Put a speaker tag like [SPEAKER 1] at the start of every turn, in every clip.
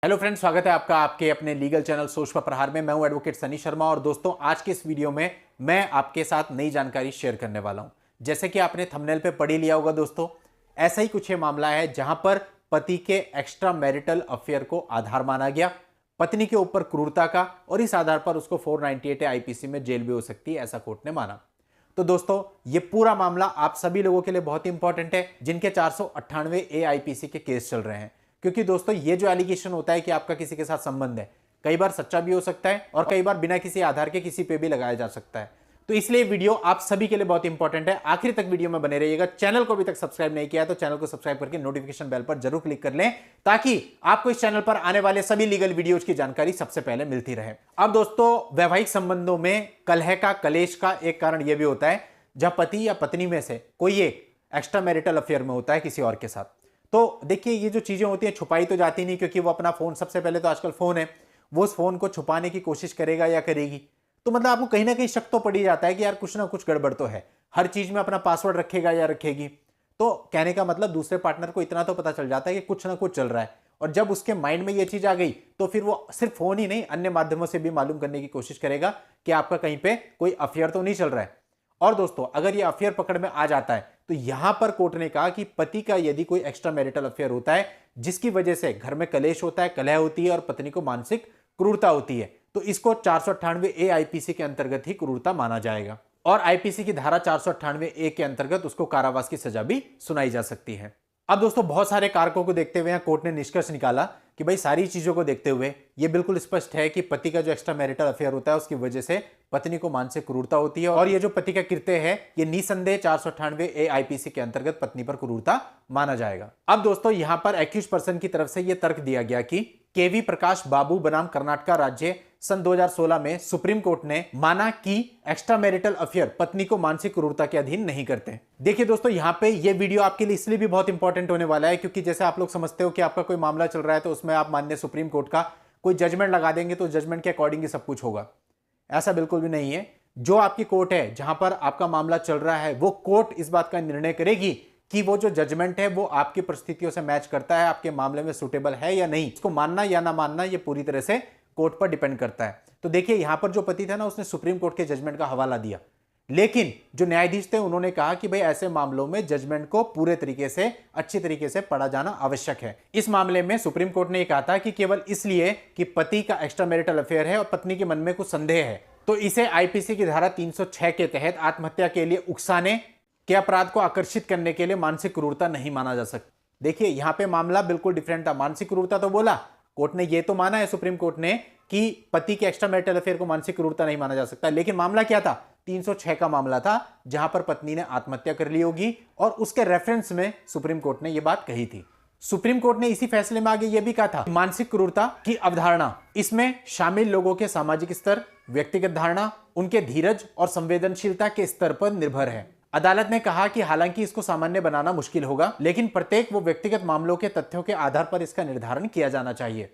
[SPEAKER 1] Hello friends, स्वागत है आपका आपके अपने लीगल चैनल सोच पर प्रहार में। मैं हूं एडवोकेट सनी शर्मा और दोस्तों आज के इस वीडियो में मैं आपके साथ नई जानकारी शेयर करने वाला हूं। जैसे कि आपने थंबनेल पे पढ़ ही लिया होगा दोस्तों, ऐसा ही कुछ ये मामला है जहां पर पति के एक्स्ट्रा मैरिटल अफेयर को आधार माना गया, पत्नी के ऊपर क्रूरता का, और इस आधार पर उसको 498 आईपीसी में जेल भी हो सकती है, ऐसा कोर्ट ने माना। तो दोस्तों ये पूरा मामला आप सभी लोगों के लिए बहुत इंपॉर्टेंट है जिनके 498 ए आईपीसी के केस चल रहे हैं, क्योंकि दोस्तों ये जो एलिगेशन होता है कि आपका किसी के साथ संबंध है, कई बार सच्चा भी हो सकता है और कई बार बिना किसी आधार के किसी पे भी लगाया जा सकता है। तो इसलिए वीडियो आप सभी के लिए बहुत इंपॉर्टेंट है, आखिर तक वीडियो में बने रहिएगा। चैनल को अभी तक सब्सक्राइब नहीं किया तो चैनल को सब्सक्राइब करके नोटिफिकेशन बेल पर जरूर क्लिक कर लें ताकि आपको इस चैनल पर आने वाले सभी लीगल वीडियोज की जानकारी सबसे पहले मिलती रहे। अब दोस्तों वैवाहिक संबंधों में कलह का, कलेश का एक कारण यह भी होता है जब पति या पत्नी में से कोई एक एक्स्ट्रा मैरिटल अफेयर में होता है किसी और के साथ। तो देखिए ये जो चीजें होती हैं छुपाई तो जाती नहीं, क्योंकि वो अपना फोन, सबसे पहले तो आजकल फोन है, वो उस फोन को छुपाने की कोशिश करेगा या करेगी, तो मतलब आपको कहीं ना कहीं शक तो पड़ ही जाता है कि यार कुछ ना कुछ गड़बड़ तो है। हर चीज में अपना पासवर्ड रखेगा या रखेगी, तो कहने का मतलब दूसरे पार्टनर को इतना तो पता चल जाता है कि कुछ ना कुछ चल रहा है। और जब उसके माइंड में ये चीज आ गई तो फिर वो सिर्फ फोन ही नहीं, अन्य माध्यमों से भी मालूम करने की कोशिश करेगा कि आपका कहीं पे कोई अफेयर तो नहीं चल रहा है। और दोस्तों अगर ये अफेयर पकड़ में आ जाता है तो यहां पर कोर्ट ने कहा कि पति का यदि कोई एक्स्ट्रा मैरिटल अफेयर होता है जिसकी वजह से घर में कलेश होता है, कलह होती है और पत्नी को मानसिक क्रूरता होती है, तो इसको 498 ए आईपीसी के अंतर्गत ही क्रूरता माना जाएगा और आईपीसी की धारा 498 ए के अंतर्गत उसको कारावास की सजा भी सुनाई जा सकती है। अब दोस्तों बहुत सारे कारकों को देखते हुए कोर्ट ने निष्कर्ष निकाला कि भाई सारी चीजों को देखते हुए यह बिल्कुल स्पष्ट है कि पति का जो एक्स्ट्रा मैरिटल अफेयर होता है उसकी वजह से पत्नी को मानसिक क्रूरता होती है और ये जो पति का कृत्य है ये निसंदेह 498 ए आईपीसी के अंतर्गत पत्नी पर क्रूरता माना जाएगा। अब दोस्तों यहां पर एक्यूज पर्सन की तरफ से यह तर्क दिया गया कि केवी प्रकाश बाबू बनाम कर्नाटक राज्य सन 2016 में सुप्रीम कोर्ट ने माना कि एक्स्ट्रा मैरिटल अफेयर पत्नी को मानसिक क्रूरता के अधीन नहीं करते। देखिए दोस्तों यहाँ पे ये वीडियो आपके लिए इसलिए भी बहुत इंपॉर्टेंट होने वाला है क्योंकि जैसे आप लोग समझते हो कि आपका कोई मामला चल रहा है तो उसमें आप माननीय सुप्रीम कोर्ट का कोई जजमेंट लगा देंगे तो जजमेंट के अकॉर्डिंग ही सब कुछ होगा। ऐसा बिल्कुल भी नहीं है। जो आपकी कोर्ट है जहां पर आपका मामला चल रहा है वो कोर्ट इस बात का निर्णय करेगी कि वो जो जजमेंट है वो आपकी परिस्थितियों से मैच करता है, आपके मामले में सुटेबल है या नहीं। इसको मानना या ना मानना ये पूरी तरह से कोर्ट पर डिपेंड करता है। तो देखिए यहां पर जो पति था ना उसने सुप्रीम कोर्ट के जजमेंट का हवाला दिया, लेकिन जो न्यायाधीश थे उन्होंने कहा कि भाई ऐसे मामलों में जजमेंट को पूरे तरीके से, अच्छी तरीके से पढ़ा जाना आवश्यक है। इस मामले में सुप्रीम कोर्ट ने यह कहा था कि केवल इसलिए कि पति का एक्स्ट्रा मैरिटल अफेयर है और पत्नी के मन में कुछ संदेह है तो इसे आईपीसी की धारा 306 के तहत आत्महत्या के लिए उकसाने के अपराध को आकर्षित करने के लिए मानसिक क्रूरता नहीं माना जा सकता। देखिए यहां पे मामला बिल्कुल डिफरेंट था। मानसिक क्रूरता तो बोला कोर्ट ने, ये तो माना है सुप्रीम कोर्ट ने कि पति के एक्स्ट्रा मैरिटल अफेयर को मानसिक क्रूरता नहीं माना जा सकता, लेकिन मामला क्या था? 306 का मामला था जहां पर पत्नी ने आत्महत्या कर ली होगी और उसके रेफरेंस में सुप्रीम कोर्ट ने यह बात कही थी। सुप्रीम कोर्ट ने इसी फैसले में आगे यह भी कहा था मानसिक क्रूरता की अवधारणा इसमें शामिल लोगों के सामाजिक स्तर, व्यक्तिगत धारणा, उनके धीरज और संवेदनशीलता के स्तर पर निर्भर है। अदालत ने कहा कि हालांकि इसको सामान्य बनाना मुश्किल होगा, लेकिन प्रत्येक वो व्यक्तिगत मामलों के तथ्यों के आधार पर इसका निर्धारण किया जाना चाहिए।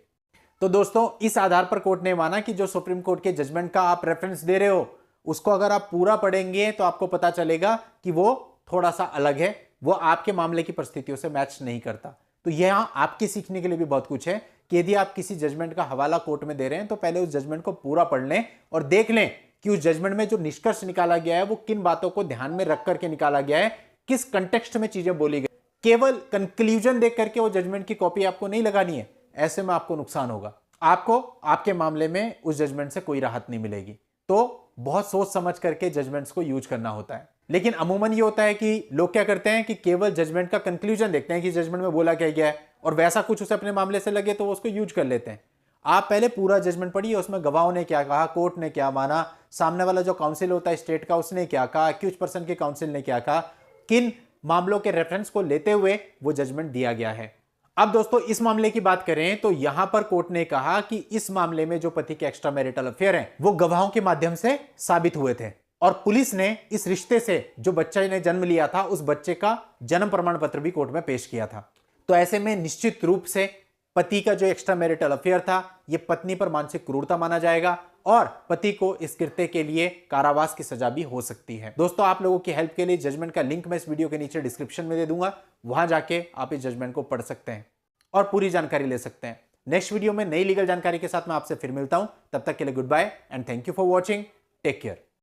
[SPEAKER 1] तो दोस्तों इस आधार पर कोर्ट ने माना कि जो सुप्रीम कोर्ट के जजमेंट का आप रेफरेंस दे रहे हो उसको अगर आप पूरा पढ़ेंगे तो आपको पता चलेगा कि वो थोड़ा सा अलग है, वो आपके मामले की परिस्थितियों से मैच नहीं करता। तो यहां आपके सीखने के लिए भी बहुत कुछ है कि यदि आप किसी जजमेंट का हवाला कोर्ट में दे रहे हैं तो पहले उस जजमेंट को पूरा पढ़ लें और देख लें कि उस जजमेंट में जो निष्कर्ष निकाला गया है वो किन बातों को ध्यान में रख करके निकाला गया है, किस कंटेक्स्ट में चीजें बोली गई। केवल कंक्लूजन देख करके वो जजमेंट की कॉपी आपको नहीं लगानी है, ऐसे में आपको नुकसान होगा, आपको आपके मामले में उस जजमेंट से कोई राहत नहीं मिलेगी। तो बहुत सोच समझ करके जजमेंट्स को यूज करना होता है। लेकिन अमूमन ये होता है कि लोग क्या करते हैं कि केवल जजमेंट का कंक्लूजन देखते हैं कि जजमेंट में बोला क्या गया है और वैसा कुछ उसे अपने मामले से लगे तो वो उसको यूज कर लेते हैं। आप पहले पूरा जजमेंट पढ़िए, उसमें गवाहों ने क्या कहा, कोर्ट ने क्या माना, सामने वाला जो काउंसिल होता है स्टेट का उसने क्या कहा, एक्यूज पर्सन के काउंसिल ने क्या कहा, किन मामलों के रेफरेंस को लेते हुए वो जजमेंट दिया गया है। अब दोस्तों इस मामले की बात करें तो यहां पर कोर्ट ने कहा कि इस मामले में जो पति के एक्स्ट्रा मैरिटल अफेयर हैं वो गवाहों के माध्यम से साबित हुए थे और पुलिस ने इस रिश्ते से जो बच्चे ने जन्म लिया था उस बच्चे का जन्म प्रमाण पत्र भी कोर्ट में पेश किया था। तो ऐसे में निश्चित रूप से पति का जो एक्स्ट्रा मैरिटल अफेयर था यह पत्नी पर मानसिक क्रूरता माना जाएगा और पति को इस कृत्य के लिए कारावास की सजा भी हो सकती है। दोस्तों आप लोगों की हेल्प के लिए जजमेंट का लिंक मैं इस वीडियो के नीचे डिस्क्रिप्शन में दे दूंगा, वहां जाके आप इस जजमेंट को पढ़ सकते हैं और पूरी जानकारी ले सकते हैं। नेक्स्ट वीडियो में नई लीगल जानकारी के साथ मैं आपसे फिर मिलता हूं। तब तक के लिए good bye and thank you for watching. Take care.